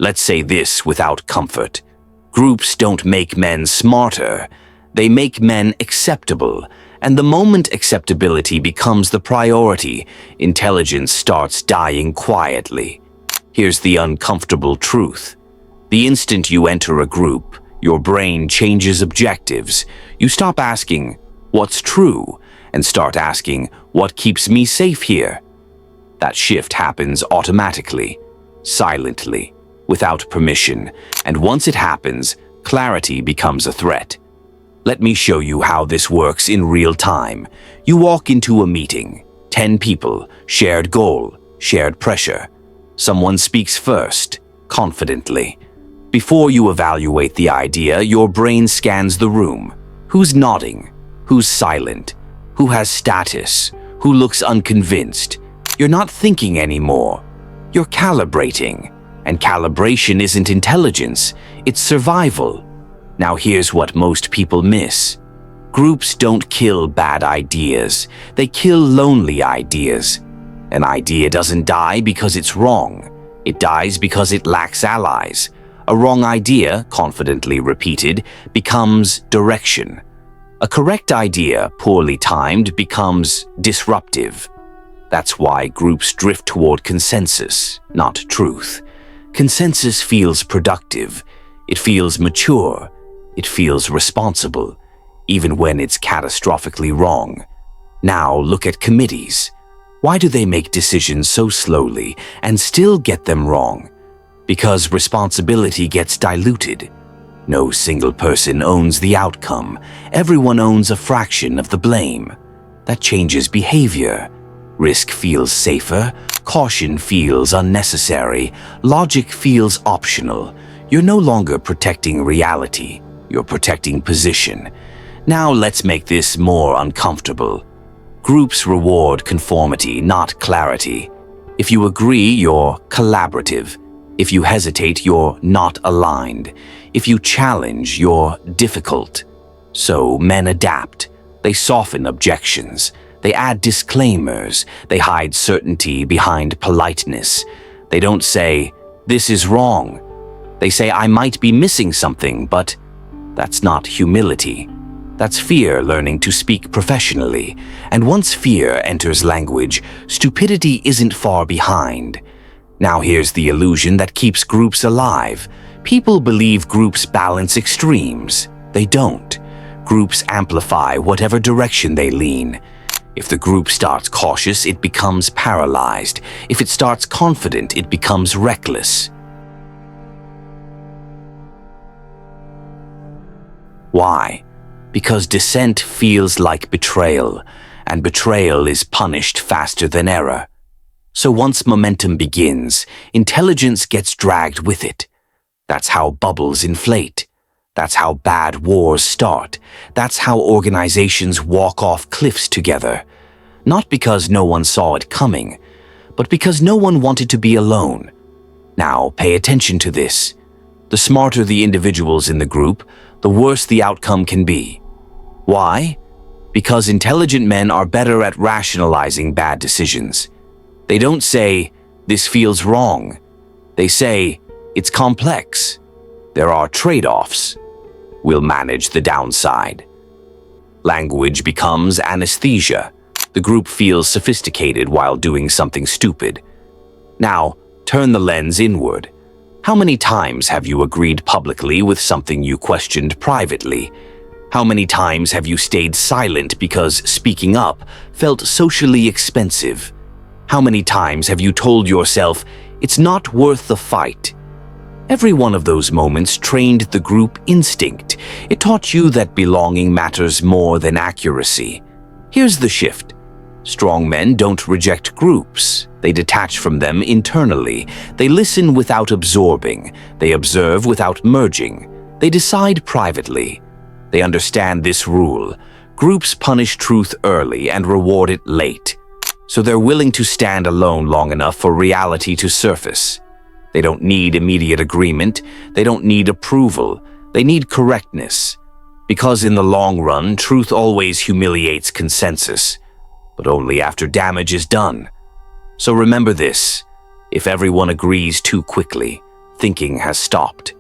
Let's say this without comfort. Groups don't make men smarter. They make men acceptable. And the moment acceptability becomes the priority, intelligence starts dying quietly. Here's the uncomfortable truth. The instant you enter a group, your brain changes objectives. You stop asking, "What's true?" and start asking, "What keeps me safe here?" That shift happens automatically, silently, without permission, and once it happens, clarity becomes a threat. Let me show you how this works in real time. You walk into a meeting, 10 people, shared goal, shared pressure. Someone speaks first, confidently. Before you evaluate the idea, your brain scans the room. Who's nodding? Who's silent? Who has status? Who looks unconvinced? You're not thinking anymore. You're calibrating. And calibration isn't intelligence, it's survival. Now here's what most people miss. Groups don't kill bad ideas. They kill lonely ideas. An idea doesn't die because it's wrong. It dies because it lacks allies. A wrong idea, confidently repeated, becomes direction. A correct idea, poorly timed, becomes disruptive. That's why groups drift toward consensus, not truth. Consensus feels productive. It feels mature. It feels responsible, even when it's catastrophically wrong. Now look at committees. Why do they make decisions so slowly and still get them wrong? Because responsibility gets diluted. No single person owns the outcome. Everyone owns a fraction of the blame. That changes behavior. Risk feels safer. Caution feels unnecessary. Logic feels optional. You're no longer protecting reality. You're protecting position. Now let's make this more uncomfortable. Groups reward conformity, not clarity. If you agree, you're collaborative. If you hesitate, you're not aligned. If you challenge, you're difficult. So men adapt. They soften objections. They add disclaimers. They hide certainty behind politeness. They don't say, "This is wrong." They say, "I might be missing something," but that's not humility. That's fear learning to speak professionally. And once fear enters language, stupidity isn't far behind. Now here's the illusion that keeps groups alive. People believe groups balance extremes. They don't. Groups amplify whatever direction they lean. If the group starts cautious, it becomes paralyzed. If it starts confident, it becomes reckless. Why? Because dissent feels like betrayal, and betrayal is punished faster than error. So once momentum begins, intelligence gets dragged with it. That's how bubbles inflate. That's how bad wars start. That's how organizations walk off cliffs together. Not because no one saw it coming, but because no one wanted to be alone. Now pay attention to this. The smarter the individuals in the group, the worse the outcome can be. Why? Because intelligent men are better at rationalizing bad decisions. They don't say, "This feels wrong." They say, "It's complex. There are trade-offs. We'll manage the downside." Language becomes anesthesia. The group feels sophisticated while doing something stupid. Now, turn the lens inward. How many times have you agreed publicly with something you questioned privately? How many times have you stayed silent because speaking up felt socially expensive? How many times have you told yourself, "It's not worth the fight"? Every one of those moments trained the group instinct. It taught you that belonging matters more than accuracy. Here's the shift. Strong men don't reject groups. They detach from them internally. They listen without absorbing. They observe without merging. They decide privately. They understand this rule. Groups punish truth early and reward it late. So they're willing to stand alone long enough for reality to surface. They don't need immediate agreement. They don't need approval. They need correctness. Because in the long run, truth always humiliates consensus, but only after damage is done. So remember this. If everyone agrees too quickly, thinking has stopped.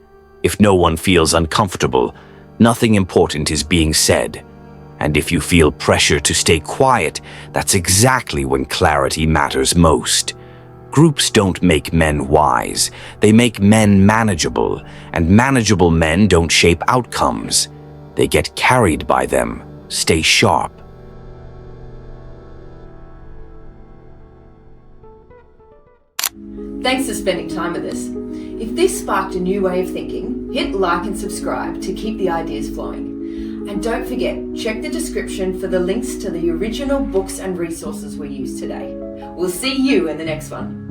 If no one feels uncomfortable, nothing important is being said. And if you feel pressure to stay quiet, that's exactly when clarity matters most. Groups don't make men wise, they make men manageable, and manageable men don't shape outcomes. They get carried by them. Stay sharp. Thanks for spending time with us. If this sparked a new way of thinking, hit like and subscribe to keep the ideas flowing. And don't forget, check the description for the links to the original books and resources we used today. We'll see you in the next one.